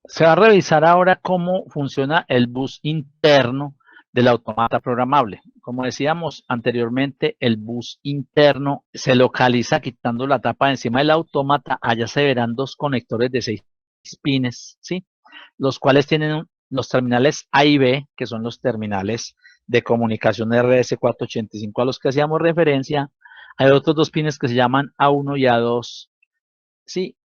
Se va a revisar ahora cómo funciona el bus interno del automata programable. Como decíamos anteriormente, el bus interno se localiza quitando la tapa de encima del automata. Allá se verán dos conectores de 6 pines, ¿sí? Los cuales tienen los terminales A y B, que son los terminales de comunicación RS485 a los que hacíamos referencia. Hay otros dos pines que se llaman A1 y A2, ¿sí?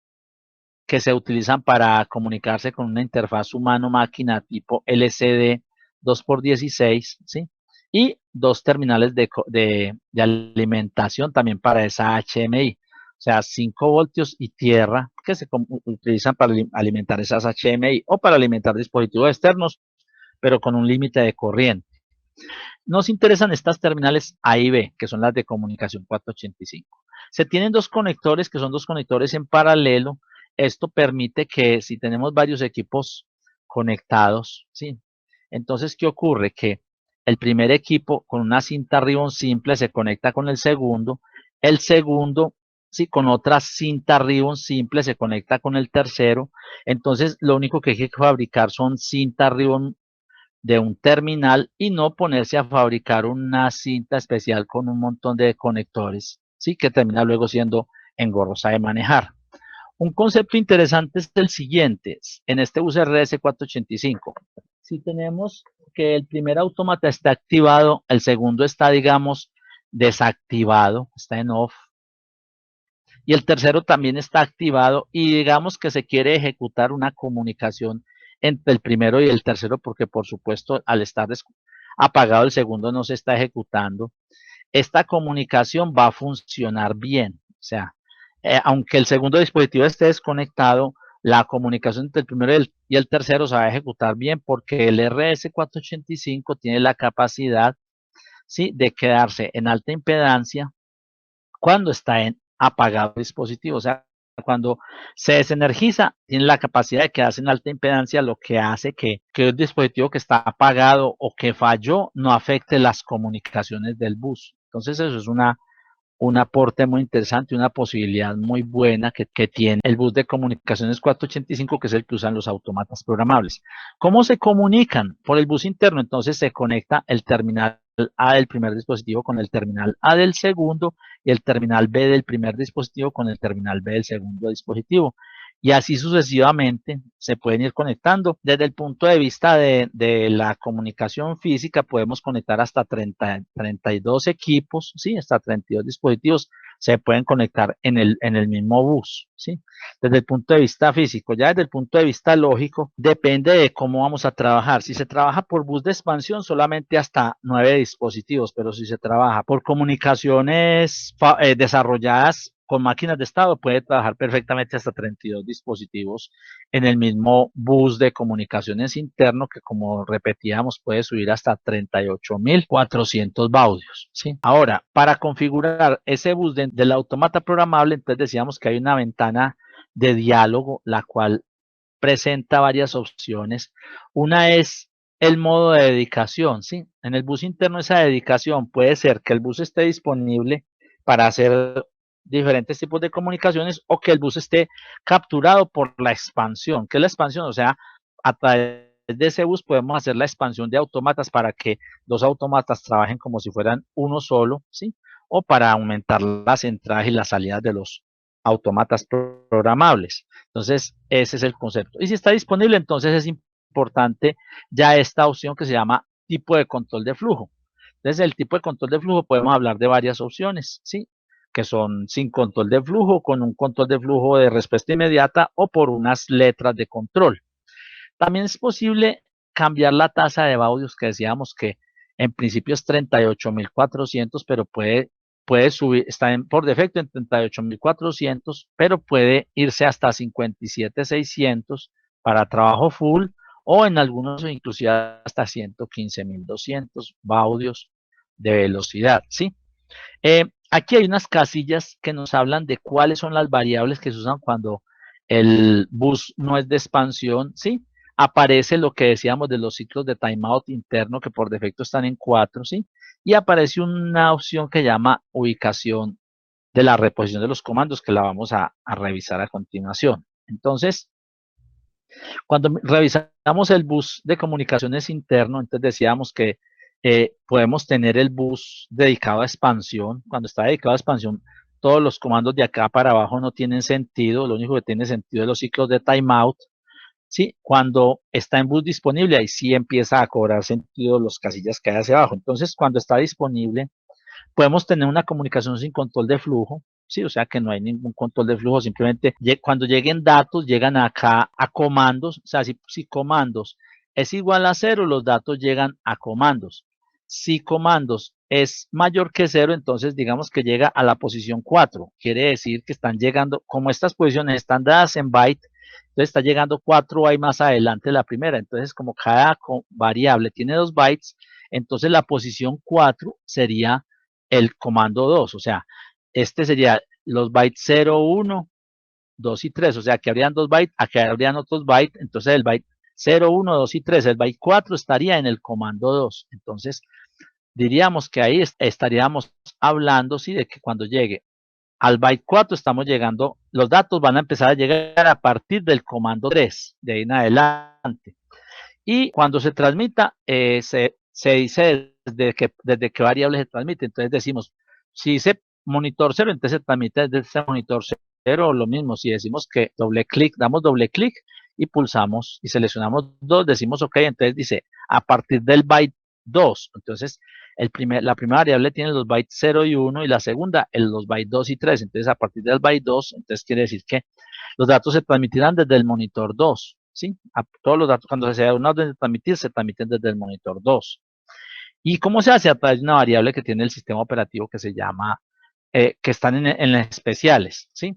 Que se utilizan para comunicarse con una interfaz humano-máquina tipo LCD 2x16, ¿sí? Y dos terminales de alimentación también para esa HMI, o sea, 5 voltios y tierra que se utilizan para alimentar esas HMI o para alimentar dispositivos externos, pero con un límite de corriente. Nos interesan estas terminales A y B, que son las de comunicación 485. Se tienen dos conectores, que son dos conectores en paralelo. Esto permite que si tenemos varios equipos conectados, ¿sí? Entonces, ¿qué ocurre? Que el primer equipo con una cinta ribbon simple se conecta con el segundo, sí, con otra cinta ribbon simple se conecta con el tercero. Entonces, lo único que hay que fabricar son cinta ribbon de un terminal y no ponerse a fabricar una cinta especial con un montón de conectores, ¿sí? Que termina luego siendo engorrosa de manejar. Un concepto interesante es el siguiente, en este bus RS485, si tenemos que el primer autómata está activado, el segundo está, digamos, desactivado, está en off, y el tercero también está activado y digamos que se quiere ejecutar una comunicación entre el primero y el tercero porque por supuesto al estar apagado el segundo no se está ejecutando, esta comunicación va a funcionar bien. O sea, aunque el segundo dispositivo esté desconectado, la comunicación entre el primero y el tercero se va a ejecutar bien porque el RS485 tiene la capacidad, ¿sí?, de quedarse en alta impedancia cuando está en apagado el dispositivo. O sea, cuando se desenergiza, tiene la capacidad de quedarse en alta impedancia, lo que hace que el dispositivo que está apagado o que falló no afecte las comunicaciones del bus. Entonces, eso es un aporte muy interesante, una posibilidad muy buena que tiene el bus de comunicaciones 485, que es el que usan los autómatas programables. ¿Cómo se comunican? Por el bus interno, entonces se conecta el terminal A del primer dispositivo con el terminal A del segundo y el terminal B del primer dispositivo con el terminal B del segundo dispositivo. Y así sucesivamente se pueden ir conectando. Desde el punto de vista de la comunicación física, podemos conectar hasta 32 equipos, ¿sí? Hasta 32 dispositivos se pueden conectar en el mismo bus, ¿sí? Desde el punto de vista físico. Ya desde el punto de vista lógico, depende de cómo vamos a trabajar. Si se trabaja por bus de expansión, solamente hasta 9 dispositivos, pero si se trabaja por comunicaciones desarrolladas con máquinas de estado, puede trabajar perfectamente hasta 32 dispositivos en el mismo bus de comunicaciones interno, que como repetíamos puede subir hasta 38.400 baudios, ¿sí? Ahora, para configurar ese bus del automata programable, entonces decíamos que hay una ventana de diálogo, la cual presenta varias opciones. Una es el modo de dedicación, ¿sí? En el bus interno esa dedicación puede ser que el bus esté disponible para hacer diferentes tipos de comunicaciones o que el bus esté capturado por la expansión. ¿Qué es la expansión? O sea, a través de ese bus podemos hacer la expansión de autómatas para que dos autómatas trabajen como si fueran uno solo, ¿sí? O para aumentar las entradas y las salidas de los autómatas programables. Entonces, ese es el concepto. Y si está disponible, entonces es importante ya esta opción que se llama tipo de control de flujo. Entonces, el tipo de control de flujo podemos hablar de varias opciones, ¿sí? Que son sin control de flujo, con un control de flujo de respuesta inmediata o por unas letras de control. También es posible cambiar la tasa de baudios que decíamos que en principio es 38.400, pero puede subir, está por defecto en 38.400, pero puede irse hasta 57.600 para trabajo full o en algunos inclusive hasta 115.200 baudios de velocidad, ¿sí? Aquí hay unas casillas que nos hablan de cuáles son las variables que se usan cuando el bus no es de expansión, ¿sí? Aparece lo que decíamos de los ciclos de timeout interno que por defecto están en 4, ¿sí? Y aparece una opción que llama ubicación de la reposición de los comandos que la vamos a revisar a continuación. Entonces, Cuando revisamos el bus de comunicaciones interno, entonces decíamos que podemos tener el bus dedicado a expansión. Cuando está dedicado a expansión, todos los comandos de acá para abajo no tienen sentido. Lo único que tiene sentido es los ciclos de timeout. ¿Sí? Cuando está en bus disponible, ahí sí empieza a cobrar sentido los casillas que hay hacia abajo. Entonces, cuando está disponible, podemos tener una comunicación sin control de flujo, ¿sí? O sea que no hay ningún control de flujo, simplemente cuando lleguen datos, llegan acá a comandos, o sea, si comandos es igual a 0, los datos llegan a comandos. Si comandos es mayor que 0, entonces digamos que llega a la posición 4. Quiere decir que están llegando, como estas posiciones están dadas en byte, entonces está llegando 4 bytes más adelante la primera. Entonces, como cada variable tiene 2 bytes, entonces la posición 4 sería el comando 2, o sea, este sería los bytes 0, 1, 2 y 3, o sea, que habrían 2 bytes, aquí habrían otros bytes, entonces el byte 0, 1, 2 y 3, el byte 4 estaría en el comando 2, entonces diríamos que ahí estaríamos hablando, sí, de que cuando llegue al byte 4 estamos llegando, los datos van a empezar a llegar a partir del comando 3, de ahí en adelante. Y cuando se transmita, se dice desde qué variable se transmite. Entonces decimos, si dice monitor 0, entonces se transmite desde ese monitor 0, lo mismo. Si decimos que doble clic, damos doble clic y pulsamos y seleccionamos 2, decimos OK, entonces dice a partir del byte 2. Entonces, la primera variable tiene los bytes 0 y 1 y la segunda los bytes 2 y 3. Entonces, a partir del byte 2, entonces quiere decir que los datos se transmitirán desde el monitor 2. ¿Sí? Todos los datos, cuando se da una orden de transmitir, se transmiten desde el monitor 2. ¿Y cómo se hace? A través de una variable que tiene el sistema operativo que se llama, que están en las especiales, ¿sí?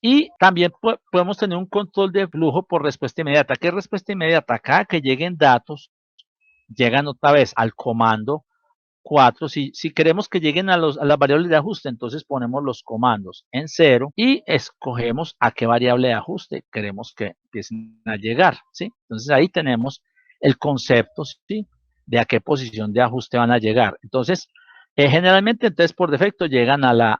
Y también podemos tener un control de flujo por respuesta inmediata. ¿Qué es respuesta inmediata? Cada que lleguen datos, llegan otra vez al comando 4. Si queremos que lleguen a las variables de ajuste, entonces ponemos los comandos en 0 y escogemos a qué variable de ajuste queremos que empiecen a llegar, ¿sí? Entonces ahí tenemos el concepto, ¿sí? De a qué posición de ajuste van a llegar. Entonces, generalmente, entonces por defecto llegan a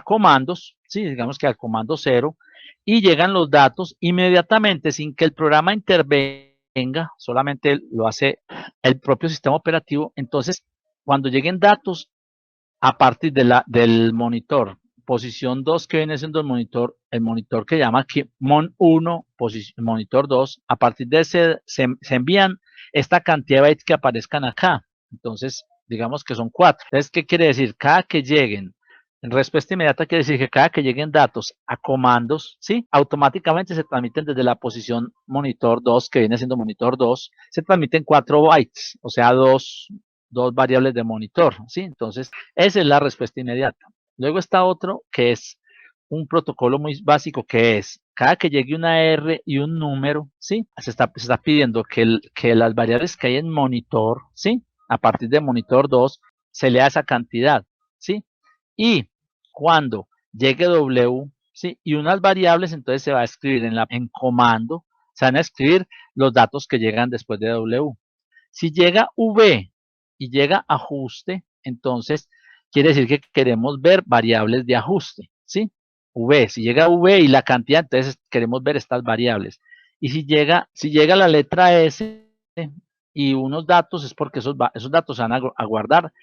comandos, ¿sí? Digamos que al comando 0 y llegan los datos inmediatamente sin que el programa intervenga, solamente lo hace el propio sistema operativo. Entonces, cuando lleguen datos a partir del monitor, posición 2 que viene siendo el monitor que llama aquí mon1, monitor 2, a partir de ese se envían esta cantidad de bytes que aparezcan acá. Entonces, digamos que son 4. Entonces, ¿qué quiere decir? Cada que lleguen, en respuesta inmediata quiere decir que cada que lleguen datos a comandos, ¿sí? Automáticamente se transmiten desde la posición monitor 2, que viene siendo monitor 2, se transmiten 4 bytes, o sea, dos variables de monitor, ¿sí? Entonces, esa es la respuesta inmediata. Luego está otro que es un protocolo muy básico que es, cada que llegue una R y un número, ¿sí? Se está pidiendo que las variables que hay en monitor, ¿sí? A partir de monitor 2, se lea esa cantidad, ¿sí? Y cuando llegue W, ¿sí? Y unas variables, entonces se va a escribir en comando, se van a escribir los datos que llegan después de W. Si llega V y llega ajuste, entonces quiere decir que queremos ver variables de ajuste, ¿sí? V, si llega V y la cantidad, entonces queremos ver estas variables. Y si llega la letra S y unos datos, es porque esos datos se van a guardar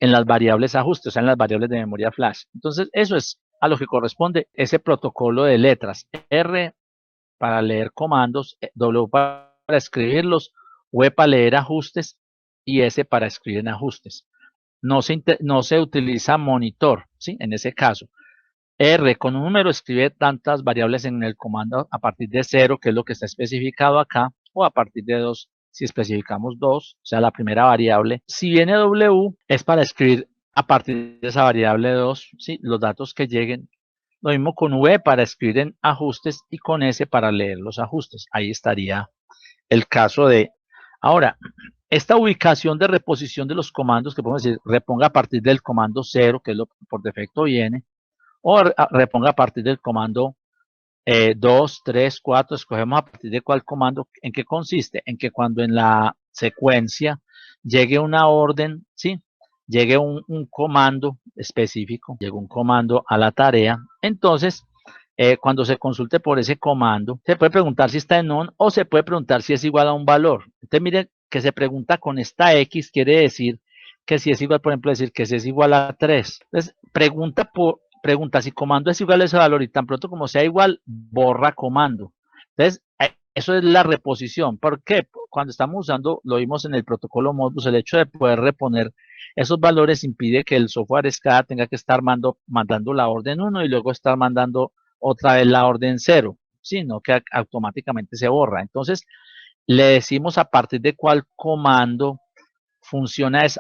en las variables ajustes, o sea, en las variables de memoria flash. Entonces, eso es a lo que corresponde ese protocolo de letras. R para leer comandos, W para escribirlos, V para leer ajustes y S para escribir en ajustes. No se utiliza monitor, ¿sí? En ese caso. R con un número escribe tantas variables en el comando a partir de 0, que es lo que está especificado acá, o a partir de 2, si especificamos 2, o sea, la primera variable. Si viene W, es para escribir a partir de esa variable 2, ¿sí? Los datos que lleguen. Lo mismo con V para escribir en ajustes y con S para leer los ajustes. Ahí estaría el caso de... Ahora, esta ubicación de reposición de los comandos, que podemos decir, reponga a partir del comando 0, que es lo que por defecto viene, o reponga a partir del comando 2, 3, 4, escogemos a partir de cuál comando, ¿en qué consiste? En que cuando en la secuencia llegue una orden, ¿sí? Llegue un comando específico, llegue un comando a la tarea, entonces cuando se consulte por ese comando, se puede preguntar si está en on o se puede preguntar si es igual a un valor. Entonces, miren que se pregunta con esta X, quiere decir que si es igual, por ejemplo, decir que si es igual a 3. Entonces, pregunta si comando es igual a ese valor y tan pronto como sea igual, borra comando. Entonces, eso es la reposición. ¿Por qué? Cuando estamos usando, lo vimos en el protocolo Modbus, el hecho de poder reponer esos valores impide que el software SCADA tenga que estar mandando la orden 1 y luego estar mandando otra vez la orden 0, sino que automáticamente se borra. Entonces, le decimos a partir de cuál comando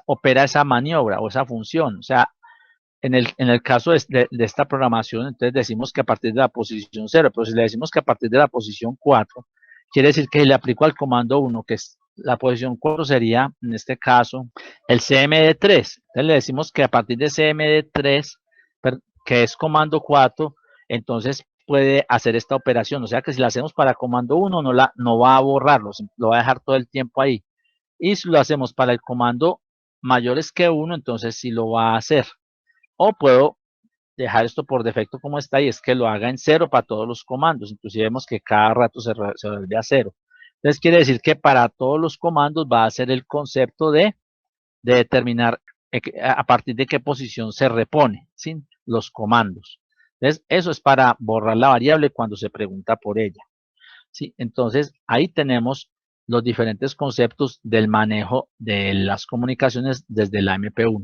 opera esa maniobra o esa función. O sea, en el caso de esta programación, entonces decimos que a partir de la posición 0, pero si le decimos que a partir de la posición 4, quiere decir que le aplico al comando 1, que es la posición 4 sería, en este caso, el CMD3. Entonces le decimos que a partir de CMD3, que es comando 4, entonces puede hacer esta operación. O sea que si la hacemos para comando 1, no va a borrarlo, lo va a dejar todo el tiempo ahí. Y si lo hacemos para el comando mayores que 1, entonces sí lo va a hacer. O puedo dejar esto por defecto como está y es que lo haga en 0 para todos los comandos. Inclusive vemos que cada rato se vuelve a 0. Entonces quiere decir que para todos los comandos va a ser el concepto de determinar a partir de qué posición se repone, ¿sí? Los comandos. Entonces eso es para borrar la variable cuando se pregunta por ella, ¿sí? Entonces ahí tenemos los diferentes conceptos del manejo de las comunicaciones desde la MP1.